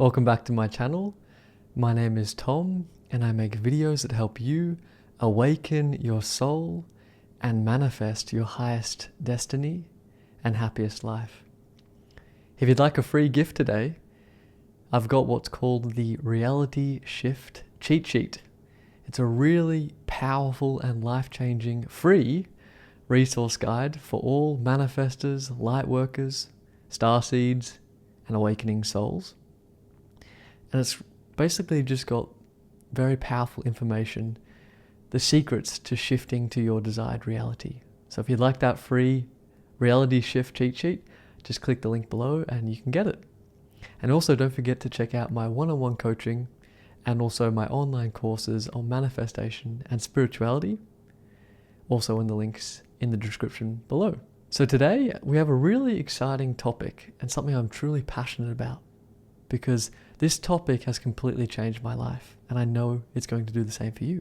Welcome back to my channel. My name is Tom and I make videos that help you awaken your soul and manifest your highest destiny and happiest life. If you'd like a free gift today, I've got what's called the Reality Shift Cheat Sheet. It's a really powerful and life-changing free resource guide for all manifestors, light workers, starseeds, and awakening souls. And it's basically just got very powerful information, the secrets to shifting to your desired reality. So if you'd like that free reality shift cheat sheet, just click the link below and you can get it. And also don't forget to check out my one-on-one coaching and also my online courses on manifestation and spirituality, also in the links in the description below. So today we have a really exciting topic and something I'm truly passionate about, because this topic has completely changed my life and I know it's going to do the same for you.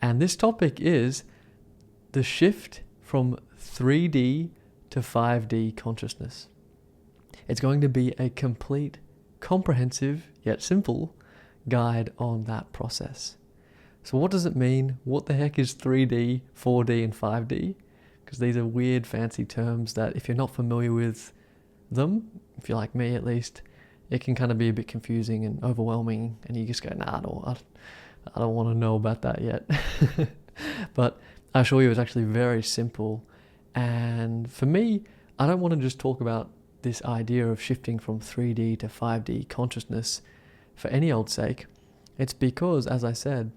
And this topic is the shift from 3D to 5D consciousness. It's going to be a complete, comprehensive, yet simple guide on that process. So what does it mean? What the heck is 3D, 4D, and 5D? Because these are weird, fancy terms that if you're not familiar with them, if you're like me at least, it can kind of be a bit confusing and overwhelming, and you just go, nah, I don't want to know about that yet. But I assure you it's actually very simple. And for me, I don't want to just talk about this idea of shifting from 3D to 5D consciousness for any old sake. It's because, as I said,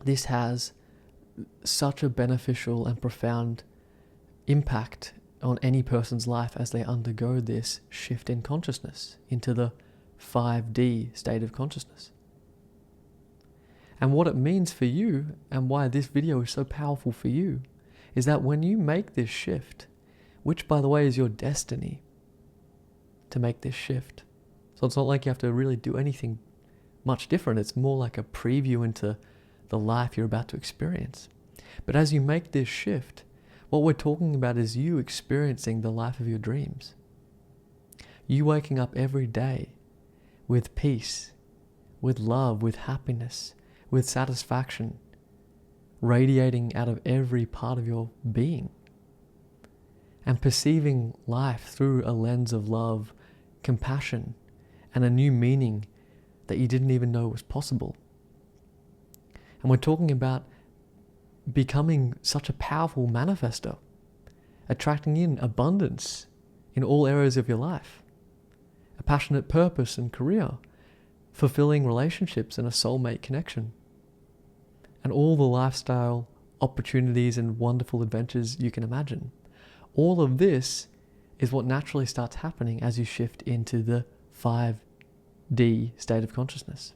this has such a beneficial and profound impact on any person's life as they undergo this shift in consciousness into the 5D state of consciousness. And what it means for you, and why this video is so powerful for you, is that when you make this shift, which by the way is your destiny to make this shift, so it's not like you have to really do anything much different, it's more like a preview into the life you're about to experience. But as you make this shift, what we're talking about is you experiencing the life of your dreams. You waking up every day with peace, with love, with happiness, with satisfaction, radiating out of every part of your being, and perceiving life through a lens of love, compassion, and a new meaning that you didn't even know was possible. And we're talking about becoming such a powerful manifestor, attracting in abundance in all areas of your life, a passionate purpose and career, fulfilling relationships and a soulmate connection, and all the lifestyle opportunities and wonderful adventures you can imagine. All of this is what naturally starts happening as you shift into the 5D state of consciousness.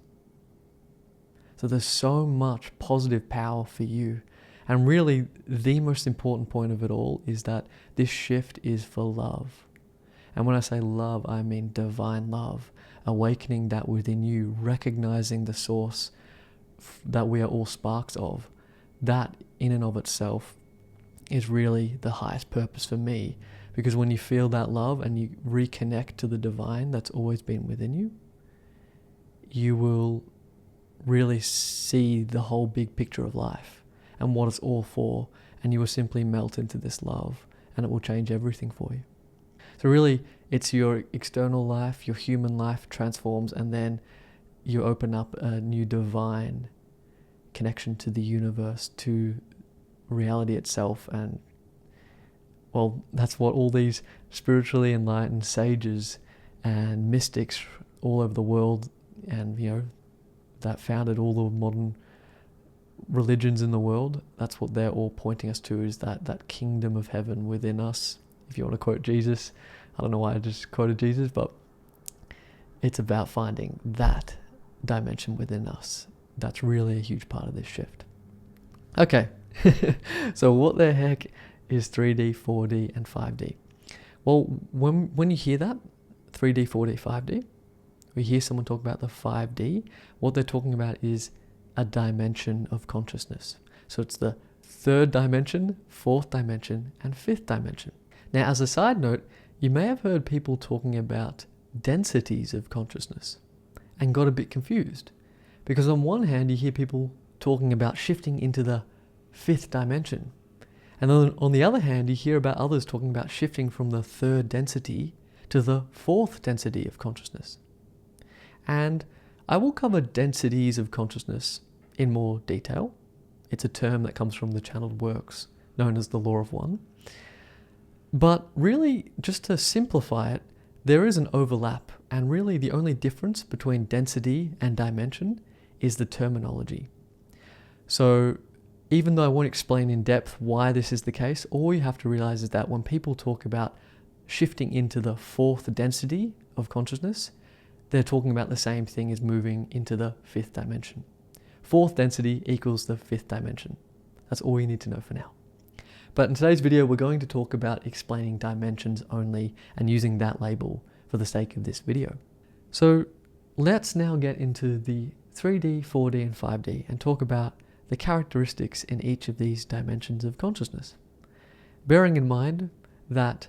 So there's so much positive power for you. And really, the most important point of it all is that this shift is for love. And when I say love, I mean divine love, awakening that within you, recognizing the source that we are all sparks of. That in and of itself is really the highest purpose for me. Because when you feel that love and you reconnect to the divine that's always been within you, you will really see the whole big picture of life and what it's all for, and you will simply melt into this love and it will change everything for you. So really, it's your external life, your human life transforms, and then you open up a new divine connection to the universe, to reality itself. And well, that's what all these spiritually enlightened sages and mystics all over the world, and that founded all the modern religions in the world, that's what they're all pointing us to, is that kingdom of heaven within us. If you want to quote Jesus, I don't know why I just quoted Jesus, but it's about finding that dimension within us. That's really a huge part of this shift. Okay, so what the heck is 3D, 4D, and 5D? Well, when you hear that, 3D, 4D, 5D, we hear someone talk about the 5D, what they're talking about is a dimension of consciousness. So it's the third dimension, fourth dimension, and fifth dimension. Now, as a side note, you may have heard people talking about densities of consciousness and got a bit confused. Because on one hand, you hear people talking about shifting into the fifth dimension. And then on the other hand, you hear about others talking about shifting from the third density to the fourth density of consciousness. And I will cover densities of consciousness in more detail. It's a term that comes from the channeled works known as the Law of One. But really, just to simplify it, there is an overlap, and really the only difference between density and dimension is the terminology. So even though I won't explain in depth why this is the case, all you have to realize is that when people talk about shifting into the fourth density of consciousness, they're talking about the same thing as moving into the fifth dimension. Fourth density equals the fifth dimension. That's all you need to know for now. But in today's video, we're going to talk about explaining dimensions only and using that label for the sake of this video. So let's now get into the 3D, 4D, and 5D and talk about the characteristics in each of these dimensions of consciousness. Bearing in mind that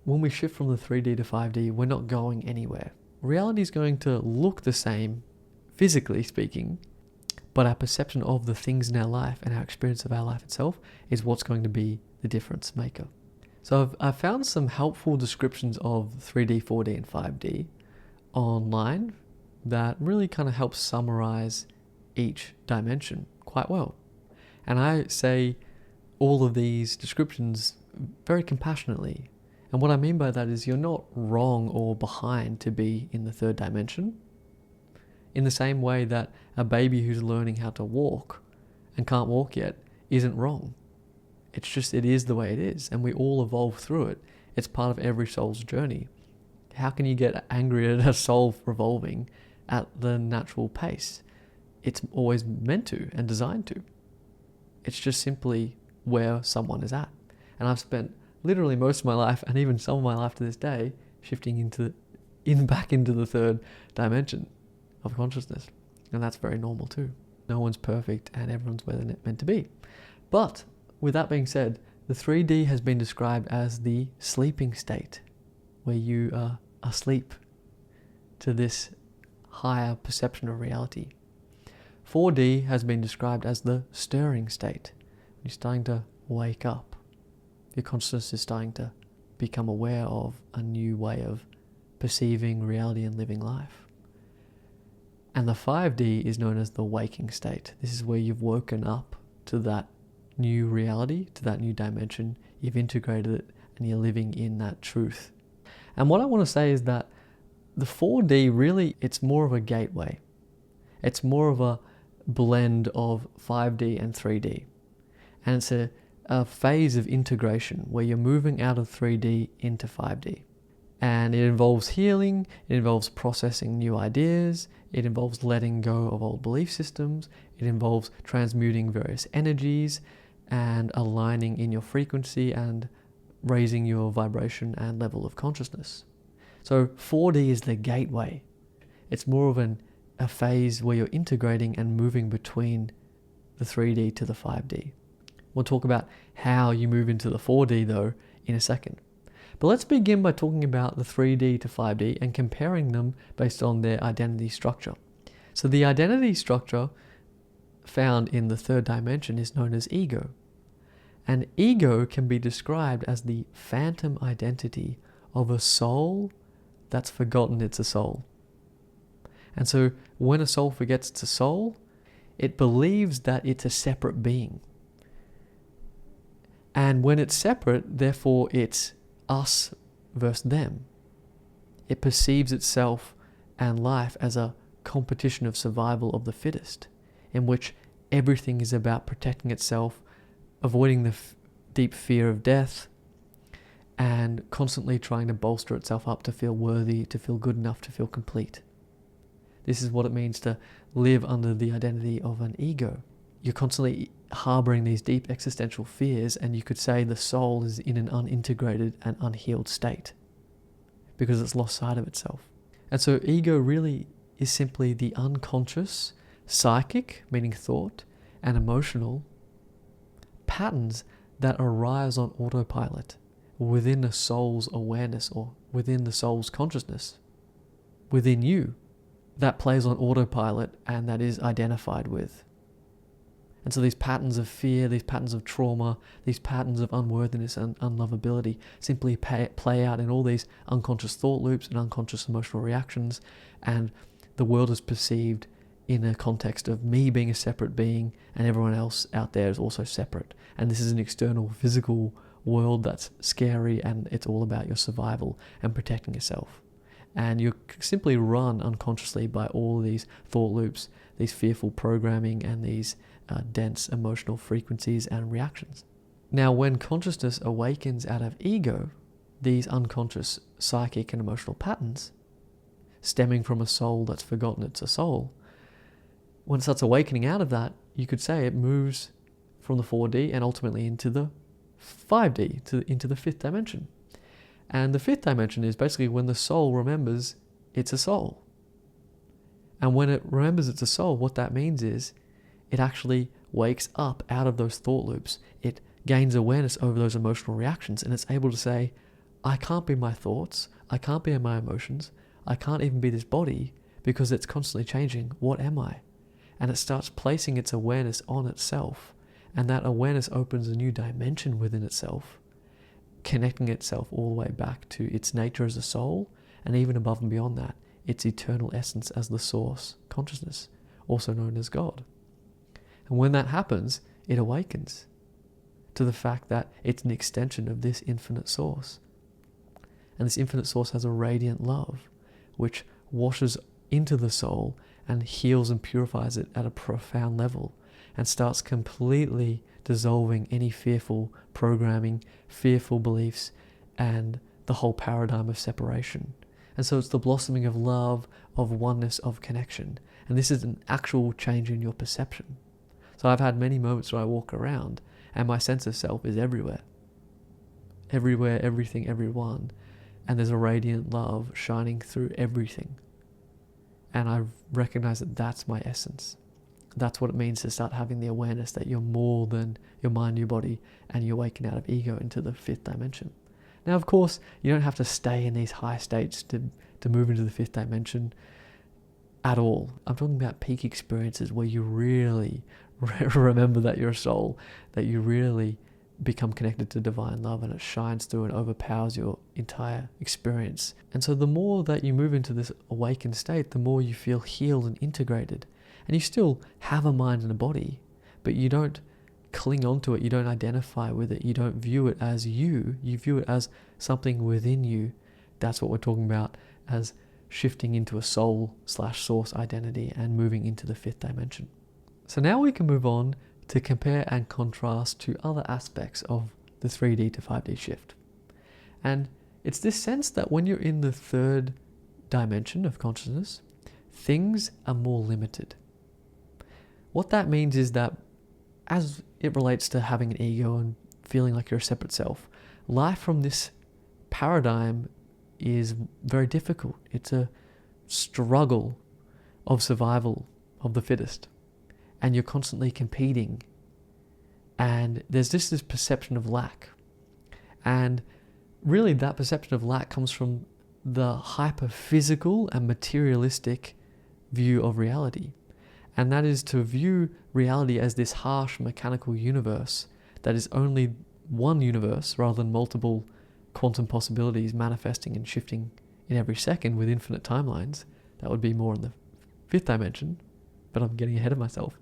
when we shift from the 3D to 5D, we're not going anywhere. Reality is going to look the same, physically speaking, but our perception of the things in our life and our experience of our life itself is what's going to be the difference maker. So I've found some helpful descriptions of 3D, 4D, and 5D online that really kind of helps summarize each dimension quite well. And I say all of these descriptions very compassionately. And what I mean by that is you're not wrong or behind to be in the third dimension. In the same way that a baby who's learning how to walk and can't walk yet isn't wrong. It's just, it is the way it is, and we all evolve through it. It's part of every soul's journey. How can you get angry at a soul revolving at the natural pace? It's always meant to and designed to. It's just simply where someone is at. And I've spent literally most of my life, and even some of my life to this day, shifting back into the third dimension of consciousness. And that's very normal too. No one's perfect and everyone's where they're meant to be. But with that being said, the 3D has been described as the sleeping state, where you are asleep to this higher perception of reality. 4D has been described as the stirring state. You're starting to wake up. Your consciousness is starting to become aware of a new way of perceiving reality and living life. And the 5D is known as the waking state. This is where you've woken up to that new reality, to that new dimension. You've integrated it and you're living in that truth. And what I want to say is that the 4D really, it's more of a gateway. It's more of a blend of 5D and 3D. And it's a phase of integration where you're moving out of 3D into 5D. And it involves healing, it involves processing new ideas, it involves letting go of old belief systems, it involves transmuting various energies and aligning in your frequency and raising your vibration and level of consciousness. So 4D is the gateway. It's more of a phase where you're integrating and moving between the 3D to the 5D. We'll talk about how you move into the 4D though in a second. But let's begin by talking about the 3D to 5D and comparing them based on their identity structure. So the identity structure found in the third dimension is known as ego. And ego can be described as the phantom identity of a soul that's forgotten it's a soul. And so when a soul forgets it's a soul, it believes that it's a separate being. And when it's separate, therefore it's us versus them. It perceives itself and life as a competition of survival of the fittest, in which everything is about protecting itself, avoiding the deep fear of death, and constantly trying to bolster itself up to feel worthy, to feel good enough, to feel complete. This is what it means to live under the identity of an ego. You're constantly harboring these deep existential fears, and you could say the soul is in an unintegrated and unhealed state because it's lost sight of itself. And so ego really is simply the unconscious, psychic, meaning thought, and emotional patterns that arise on autopilot within the soul's awareness or within the soul's consciousness. within you that plays on autopilot and that is identified with. And so these patterns of fear, these patterns of trauma, these patterns of unworthiness and unlovability simply play out in all these unconscious thought loops and unconscious emotional reactions, and the world is perceived in a context of me being a separate being and everyone else out there is also separate. And this is an external physical world that's scary, and it's all about your survival and protecting yourself. And you're simply run unconsciously by all these thought loops, these fearful programming, and these dense emotional frequencies and reactions. Now, when consciousness awakens out of ego, these unconscious psychic and emotional patterns, stemming from a soul that's forgotten it's a soul, when it starts awakening out of that, you could say it moves from the 4D and ultimately into the 5D, into the fifth dimension. And the fifth dimension is basically when the soul remembers it's a soul. And when it remembers it's a soul, what that means is it actually wakes up out of those thought loops. It gains awareness over those emotional reactions, and it's able to say, I can't be my thoughts, I can't be my emotions, I can't even be this body because it's constantly changing. What am I? And it starts placing its awareness on itself, and that awareness opens a new dimension within itself, connecting itself all the way back to its nature as a soul, and even above and beyond that, its eternal essence as the source consciousness, also known as God. And when that happens, it awakens to the fact that it's an extension of this infinite source. And this infinite source has a radiant love, which washes into the soul and heals and purifies it at a profound level, and starts completely dissolving any fearful programming, fearful beliefs, and the whole paradigm of separation. And so it's the blossoming of love, of oneness, of connection. And this is an actual change in your perception. So I've had many moments where I walk around and my sense of self is everywhere. Everywhere, everything, everyone. And there's a radiant love shining through everything. And I recognize that that's my essence. That's what it means to start having the awareness that you're more than your mind, your body, and you awaken out of ego into the fifth dimension. Now, of course, you don't have to stay in these high states to move into the fifth dimension at all. I'm talking about peak experiences where you really remember that you're a soul, that you really become connected to divine love, and it shines through and overpowers your entire experience. And so the more that you move into this awakened state, the more you feel healed and integrated. And you still have a mind and a body, but you don't cling onto it, you don't identify with it, you don't view it as you view it as something within you. That's what we're talking about as shifting into a soul/source identity and moving into the fifth dimension. So now we can move on to compare and contrast to other aspects of the 3D to 5D shift. And it's this sense that when you're in the third dimension of consciousness, things are more limited. What that means is that as it relates to having an ego and feeling like you're a separate self, life from this paradigm is very difficult. It's a struggle of survival of the fittest. And you're constantly competing. And there's just this perception of lack. And really that perception of lack comes from the hyper-physical and materialistic view of reality. And that is to view reality as this harsh mechanical universe that is only one universe rather than multiple quantum possibilities manifesting and shifting in every second with infinite timelines. That would be more in the fifth dimension, but I'm getting ahead of myself.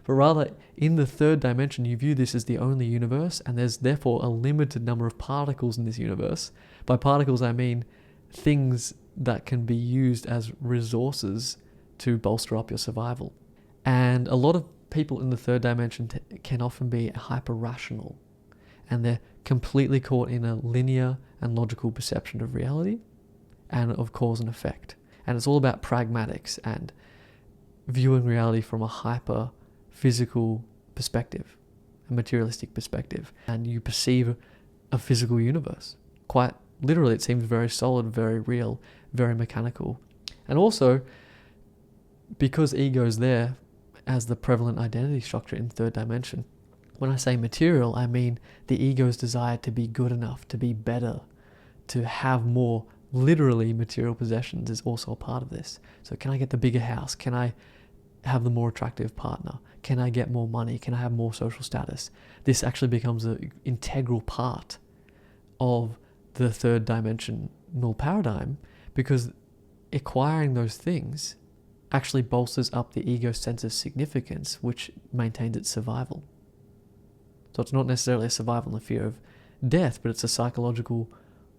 But rather, in the third dimension, you view this as the only universe, and there's therefore a limited number of particles in this universe. By particles, I mean things that can be used as resources to bolster up your survival. And a lot of people in the third dimension can often be hyper-rational, and they're completely caught in a linear and logical perception of reality and of cause and effect. And it's all about pragmatics and viewing reality from a hyper-physical perspective, a materialistic perspective. And you perceive a physical universe. Quite literally, it seems very solid, very real, very mechanical. And also, because ego's there as the prevalent identity structure in third dimension, when I say material, I mean the ego's desire to be good enough, to be better, to have more literally material possessions is also a part of this. So can I get the bigger house? Can I have the more attractive partner? Can I get more money? Can I have more social status? This actually becomes an integral part of the third dimensional paradigm, because acquiring those things actually bolsters up the ego's sense of significance, which maintains its survival. So it's not necessarily a survival in the fear of death, but it's a psychological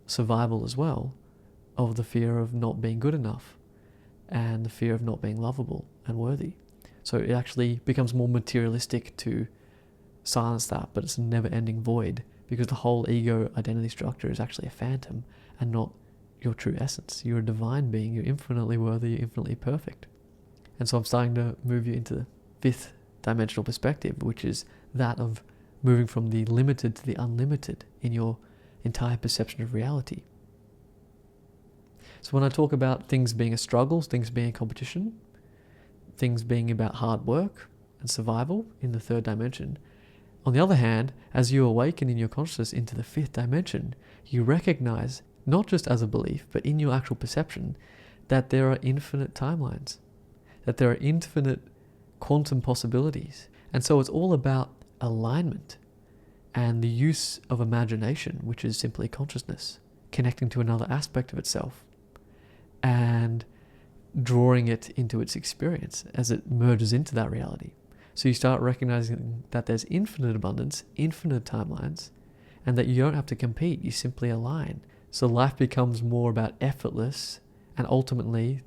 survival as well of the fear of not being good enough and the fear of not being lovable and worthy. So it actually becomes more materialistic to silence that, but it's a never-ending void, because the whole ego identity structure is actually a phantom and not your true essence. You're a divine being, you're infinitely worthy, you're infinitely perfect. And so I'm starting to move you into the fifth dimensional perspective, which is that of moving from the limited to the unlimited in your entire perception of reality. So when I talk about things being a struggle, things being a competition, things being about hard work and survival in the third dimension, on the other hand, as you awaken in your consciousness into the fifth dimension, you recognize, not just as a belief, but in your actual perception, that there are infinite timelines, that there are infinite quantum possibilities. And so it's all about alignment and the use of imagination, which is simply consciousness, connecting to another aspect of itself and drawing it into its experience as it merges into that reality. So you start recognizing that there's infinite abundance, infinite timelines, and that you don't have to compete, you simply align. So life becomes more about effortless and ultimately,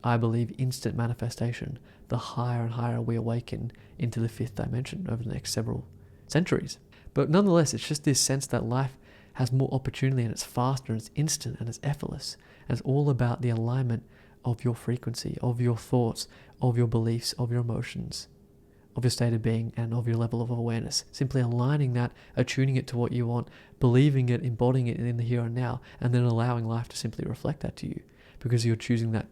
I believe, instant manifestation, the higher and higher we awaken into the fifth dimension over the next several centuries. But nonetheless, it's just this sense that life has more opportunity and it's faster and it's instant and it's effortless. And it's all about the alignment of your frequency, of your thoughts, of your beliefs, of your emotions, of your state of being, and of your level of awareness. Simply aligning that, attuning it to what you want, believing it, embodying it in the here and now, and then allowing life to simply reflect that to you, because you're choosing that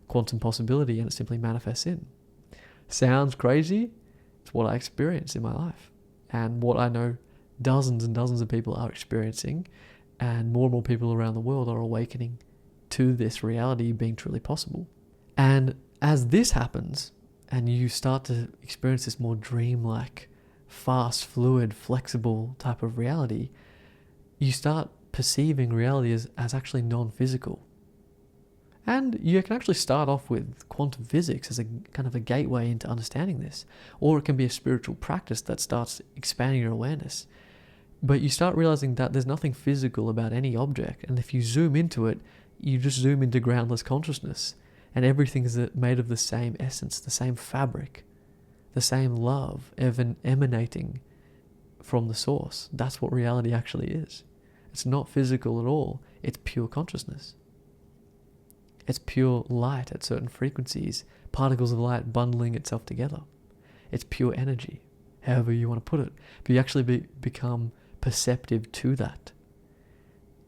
quantum possibility and it simply manifests in. Sounds crazy? It's what I experience in my life, and what I know dozens and dozens of people are experiencing, and more people around the world are awakening to this reality being truly possible. And as this happens, and you start to experience this more dreamlike, fast, fluid, flexible type of reality, you start perceiving reality as actually non-physical. And you can actually start off with quantum physics as a kind of a gateway into understanding this. Or it can be a spiritual practice that starts expanding your awareness. But you start realizing that there's nothing physical about any object. And if you zoom into it, you just zoom into groundless consciousness. And everything is made of the same essence, the same fabric, the same love emanating from the source. That's what reality actually is. It's not physical at all. It's pure consciousness. It's pure light at certain frequencies, particles of light bundling itself together. It's pure energy, however you want to put it. But you actually become perceptive to that.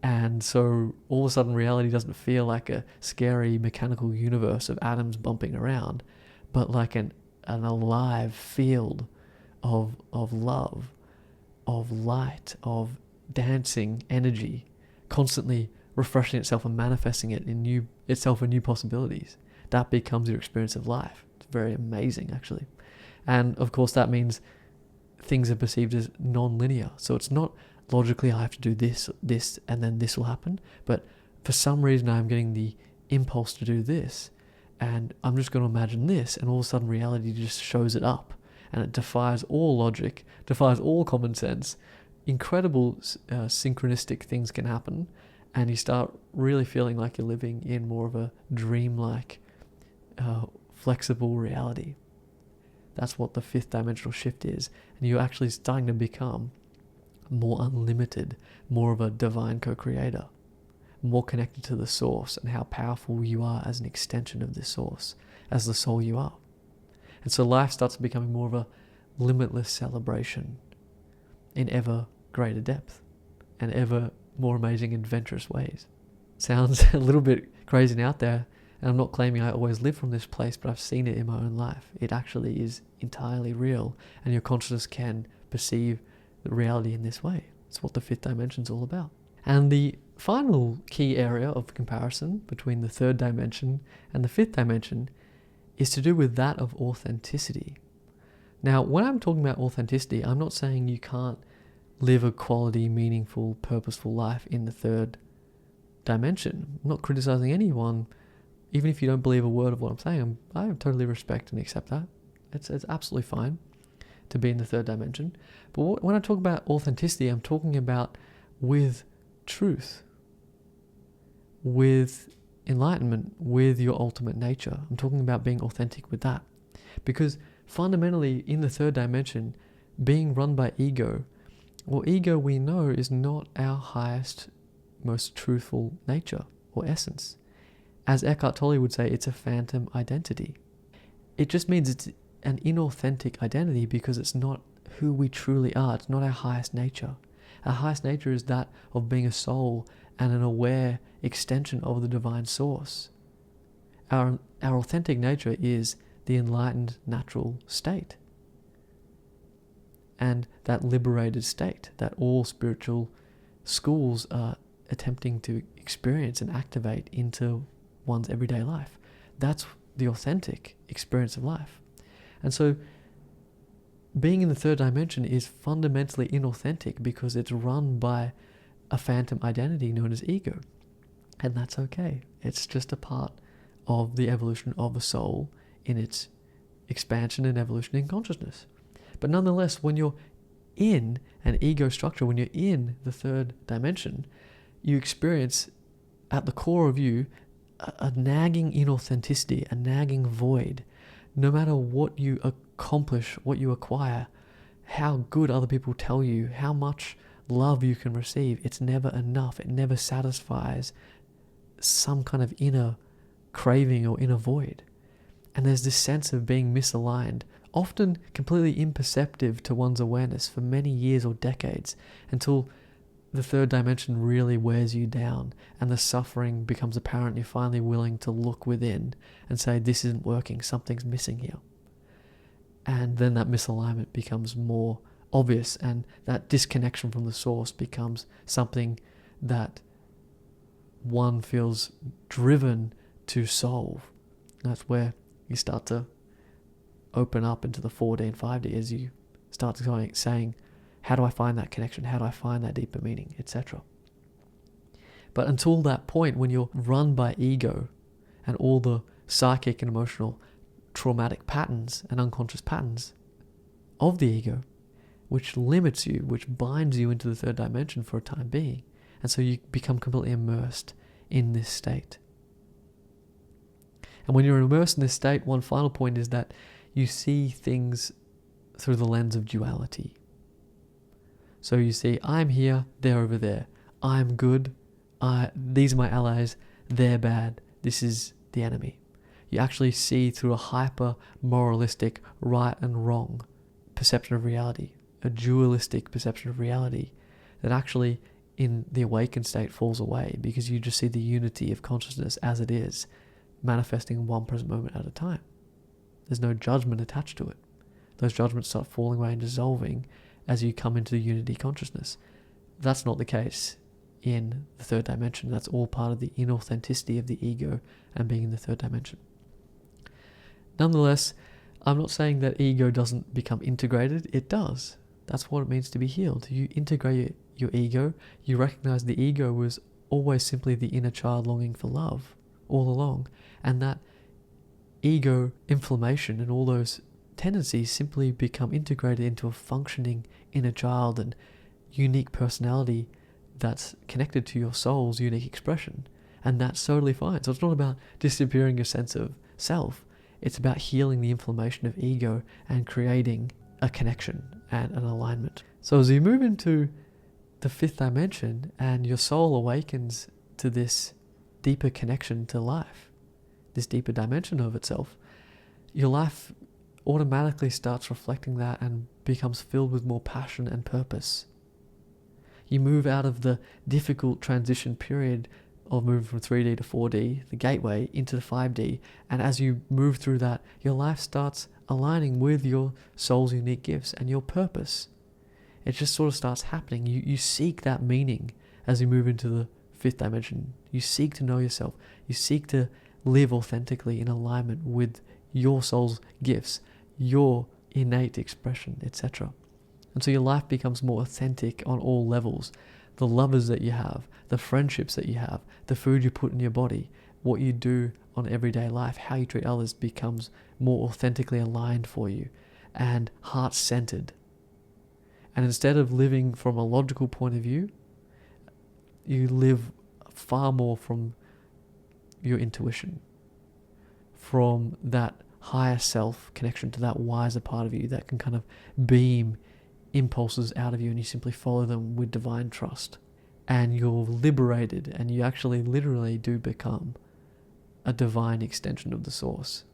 And so all of a sudden reality doesn't feel like a scary mechanical universe of atoms bumping around, but like an alive field of love, of light, of dancing energy, constantly refreshing itself and manifesting it in itself in new possibilities. That becomes your experience of life. It's very amazing, actually. And of course that means things are perceived as non-linear. So it's not logically I have to do this, and then this will happen. But for some reason I'm getting the impulse to do this, and I'm just going to imagine this, and all of a sudden reality just shows it up. And it defies all logic, defies all common sense. Incredible synchronistic things can happen, and you start really feeling like you're living in more of a dreamlike, flexible reality. That's what the fifth dimensional shift is. And you're actually starting to become more unlimited, more of a divine co-creator, more connected to the source and how powerful you are as an extension of this source, as the soul you are. And so life starts becoming more of a limitless celebration in ever greater depth and ever more amazing adventurous ways. Sounds a little bit crazy and out there, and I'm not claiming I always live from this place, but I've seen it in my own life. It actually is entirely real, and your consciousness can perceive the reality in this way. It's what the fifth dimension is all about. And the final key area of comparison between the third dimension and the fifth dimension is to do with that of authenticity. Now, when I'm talking about authenticity, I'm not saying you can't live a quality, meaningful, purposeful life in the third dimension. I'm not criticizing anyone, even if you don't believe a word of what I'm saying. I totally respect and accept that. It's absolutely fine to be in the third dimension. But when I talk about authenticity, I'm talking about with truth, with enlightenment, with your ultimate nature. I'm talking about being authentic with that. Because fundamentally, in the third dimension, being run by ego, well, ego we know is not our highest, most truthful nature or essence. As Eckhart Tolle would say, it's a phantom identity. It just means it's an inauthentic identity because it's not who we truly are. It's not our highest nature. Our highest nature is that of being a soul and an aware extension of the divine source. Our authentic nature is the enlightened natural state, and that liberated state that all spiritual schools are attempting to experience and activate into one's everyday life. That's the authentic experience of life. And so being in the third dimension is fundamentally inauthentic because it's run by a phantom identity known as ego. And that's okay. It's just a part of the evolution of the soul in its expansion and evolution in consciousness. But nonetheless, when you're in an ego structure, when you're in the third dimension, you experience at the core of you a nagging inauthenticity, a nagging void. No matter what you accomplish, what you acquire, how good other people tell you, how much love you can receive, it's never enough. It never satisfies some kind of inner craving or inner void. And there's this sense of being misaligned, often completely imperceptive to one's awareness for many years or decades, until the third dimension really wears you down and the suffering becomes apparent. You're finally willing to look within and say, this isn't working, something's missing here. And then that misalignment becomes more obvious, and that disconnection from the source becomes something that one feels driven to solve. That's where you start to open up into the 4D and 5D as you start to saying, how do I find that connection? How do I find that deeper meaning, etc.? But until that point, when you're run by ego and all the psychic and emotional traumatic patterns and unconscious patterns of the ego, which limits you, which binds you into the third dimension for a time being, and so you become completely immersed in this state. And when you're immersed in this state, one final point is that you see things through the lens of duality. So you see, I'm here, they're over there. I'm good, these are my allies, they're bad, this is the enemy. You actually see through a hyper-moralistic right and wrong perception of reality, a dualistic perception of reality that actually in the awakened state falls away because you just see the unity of consciousness as it is, manifesting in one present moment at a time. There's no judgment attached to it. Those judgments start falling away and dissolving as you come into the unity consciousness. That's not the case in the third dimension. That's all part of the inauthenticity of the ego and being in the third dimension. Nonetheless, I'm not saying that ego doesn't become integrated. It does. That's what it means to be healed. You integrate your ego. You recognize the ego was always simply the inner child longing for love all along. And that ego inflammation and all those tendencies simply become integrated into a functioning inner child and unique personality that's connected to your soul's unique expression. And that's totally fine. So it's not about disappearing your sense of self. It's about healing the inflammation of ego and creating a connection and an alignment. So as you move into the fifth dimension and your soul awakens to this deeper connection to life, this deeper dimension of itself, your life automatically starts reflecting that and becomes filled with more passion and purpose. You move out of the difficult transition period of moving from 3D to 4D, the gateway, into the 5D, and as you move through that, your life starts aligning with your soul's unique gifts and your purpose. It just sort of starts happening. You seek that meaning as you move into the fifth dimension. You seek to know yourself. You seek to live authentically in alignment with your soul's gifts, your innate expression, etc. And so your life becomes more authentic on all levels. The lovers that you have, the friendships that you have, the food you put in your body, what you do on everyday life, how you treat others becomes more authentically aligned for you and heart-centered. And instead of living from a logical point of view, you live far more from your intuition, from that higher self connection to that wiser part of you that can kind of beam impulses out of you, and you simply follow them with divine trust. And you're liberated, and you actually literally do become a divine extension of the source.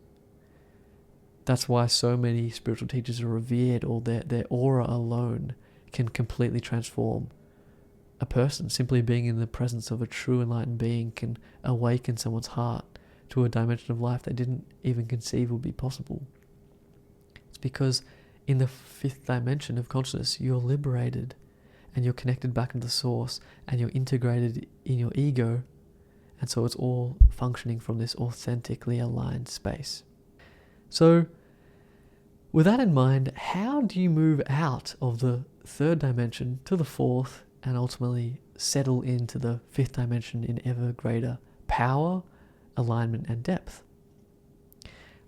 That's why so many spiritual teachers are revered, or their aura alone can completely transform a person. Simply being in the presence of a true enlightened being can awaken someone's heart to a dimension of life they didn't even conceive would be possible. It's because in the fifth dimension of consciousness, you're liberated and you're connected back to the source, and you're integrated in your ego, and so it's all functioning from this authentically aligned space. So with that in mind, how do you move out of the third dimension to the fourth and ultimately settle into the fifth dimension in ever greater power, alignment, and depth?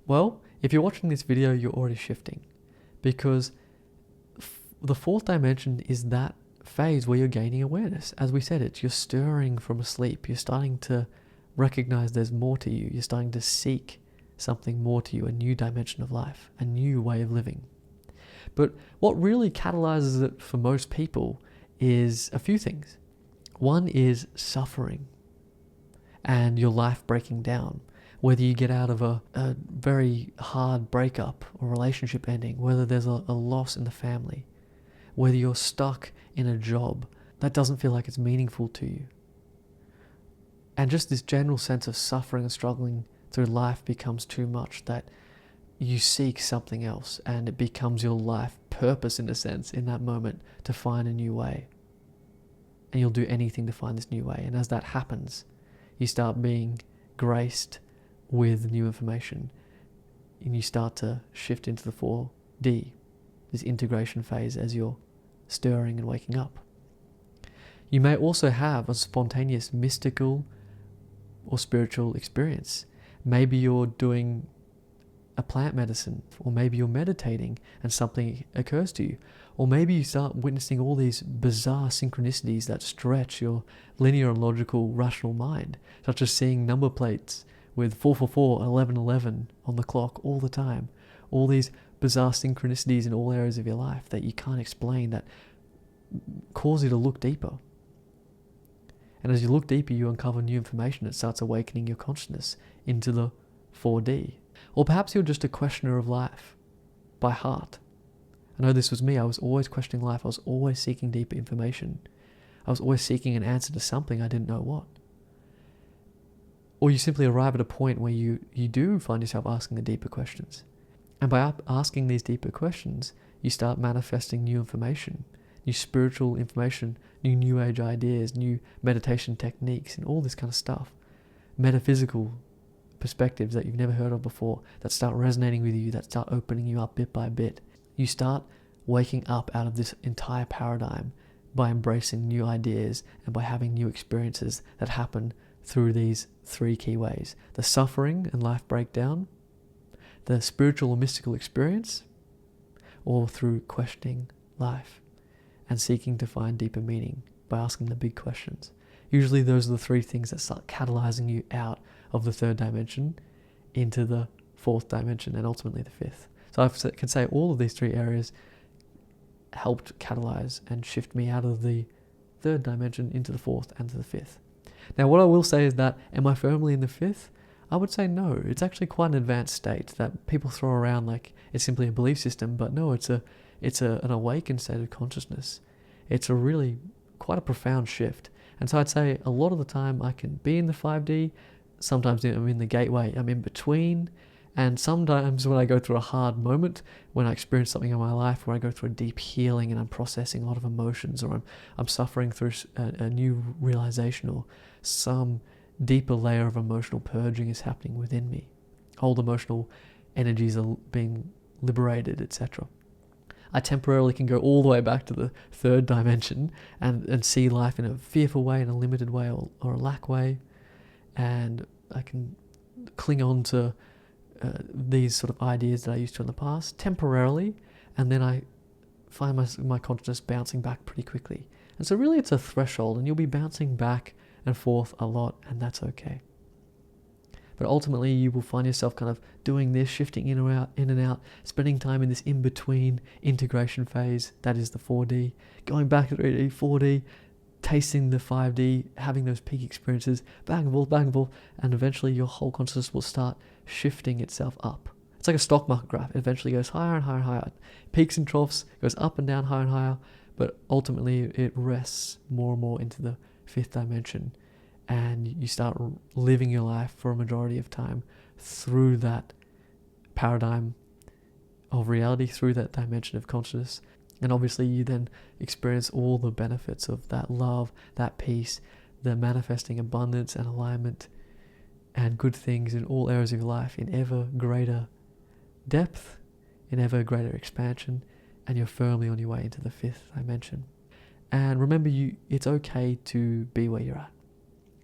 Well, if you're watching this video, you're already shifting, because the fourth dimension is that phase where you're gaining awareness. As we said, you're stirring from asleep. You're starting to recognize there's more to you. You're starting to seek something more to you, a new dimension of life, a new way of living. But what really catalyzes it for most people is a few things. One is suffering and your life breaking down. Whether you get out of a very hard breakup or relationship ending, whether there's a loss in the family, whether you're stuck in a job that doesn't feel like it's meaningful to you. And just this general sense of suffering and struggling through life becomes too much, that you seek something else, and it becomes your life purpose, in a sense, in that moment, to find a new way. And you'll do anything to find this new way. And as that happens, you start being graced with new information, and you start to shift into the 4D, this integration phase, as you're stirring and waking up. You may also have a spontaneous mystical or spiritual experience. Maybe you're doing a plant medicine, or maybe you're meditating and something occurs to you, or maybe you start witnessing all these bizarre synchronicities that stretch your linear and logical rational mind, such as seeing number plates with 444, 1111 on the clock all the time. All these bizarre synchronicities in all areas of your life that you can't explain, that cause you to look deeper. And as you look deeper, you uncover new information that starts awakening your consciousness into the 4D. Or perhaps you're just a questioner of life by heart. I know this was me. I was always questioning life. I was always seeking deeper information. I was always seeking an answer to something I didn't know what. Or you simply arrive at a point where you do find yourself asking the deeper questions. And by asking these deeper questions, you start manifesting new information, new spiritual information, new age ideas, new meditation techniques, and all this kind of stuff. Metaphysical perspectives that you've never heard of before, that start resonating with you, that start opening you up bit by bit. You start waking up out of this entire paradigm by embracing new ideas and by having new experiences that happen through these 3 key ways: the suffering and life breakdown, the spiritual or mystical experience, or through questioning life and seeking to find deeper meaning by asking the big questions. Usually those are the 3 things that start catalyzing you out of the 3rd dimension into the 4th dimension and ultimately the 5th. So I can say all of these 3 areas helped catalyze and shift me out of the 3rd dimension into the 4th and to the 5th. Now what I will say is that, am I firmly in the 5th? I would say no. It's actually quite an advanced state that people throw around like it's simply a belief system, but no, it's an awakened state of consciousness. It's a really quite a profound shift. And so I'd say a lot of the time I can be in the 5D, sometimes I'm in the gateway, I'm in between, And sometimes when I go through a hard moment, when I experience something in my life where I go through a deep healing and I'm processing a lot of emotions, or I'm suffering through a new realization, or some deeper layer of emotional purging is happening within me, old emotional energies are being liberated, etc., I temporarily can go all the way back to the third dimension and see life in a fearful way, in a limited way, or a lack way. And I can cling on to these sort of ideas that I used to in the past temporarily, and then I find my consciousness bouncing back pretty quickly. And so really it's a threshold, and you'll be bouncing back and forth a lot, and that's okay. But ultimately you will find yourself kind of doing this, shifting in and out, spending time in this in-between integration phase, that is the 4D, going back to 3D, 4D, tasting the 5D, having those peak experiences, back and forth, and eventually your whole consciousness will start shifting itself up. It's like a stock market graph. It eventually goes higher and higher and higher. Peaks and troughs, goes up and down, higher and higher, but ultimately it rests more and more into the fifth dimension. And you start living your life for a majority of time through that paradigm of reality, through that dimension of consciousness. And obviously you then experience all the benefits of that love, that peace, the manifesting abundance and alignment and good things in all areas of your life in ever greater depth, in ever greater expansion, and you're firmly on your way into the fifth dimension. And remember, it's okay to be where you're at.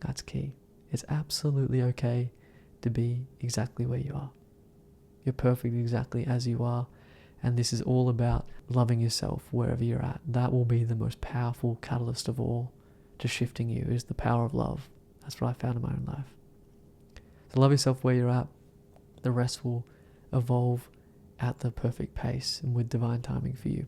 That's key. It's absolutely okay to be exactly where you are. You're perfect exactly as you are. And this is all about loving yourself wherever you're at. That will be the most powerful catalyst of all to shifting you, is the power of love. That's what I found in my own life. So love yourself where you're at. The rest will evolve at the perfect pace and with divine timing for you.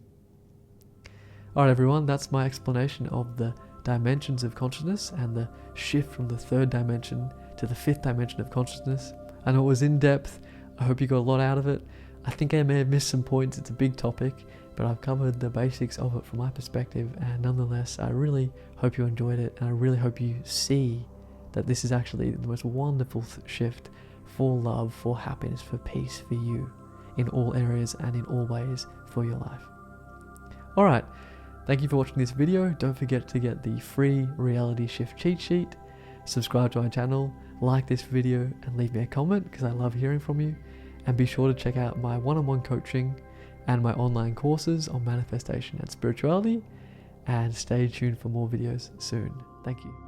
Alright everyone, that's my explanation of the dimensions of consciousness and the shift from the third dimension to the fifth dimension of consciousness. I know it was in depth. I hope you got a lot out of it. I think I may have missed some points. It's a big topic, but I've covered the basics of it from my perspective, and nonetheless I really hope you enjoyed it, and I really hope you see that this is actually the most wonderful shift for love, for happiness, for peace for you in all areas and in all ways for your life. Alright, thank you for watching this video. Don't forget to get the free reality shift cheat sheet, subscribe to my channel, like this video, and leave me a comment because I love hearing from you. And be sure to check out my one-on-one coaching and my online courses on manifestation and spirituality, and stay tuned for more videos soon. Thank you.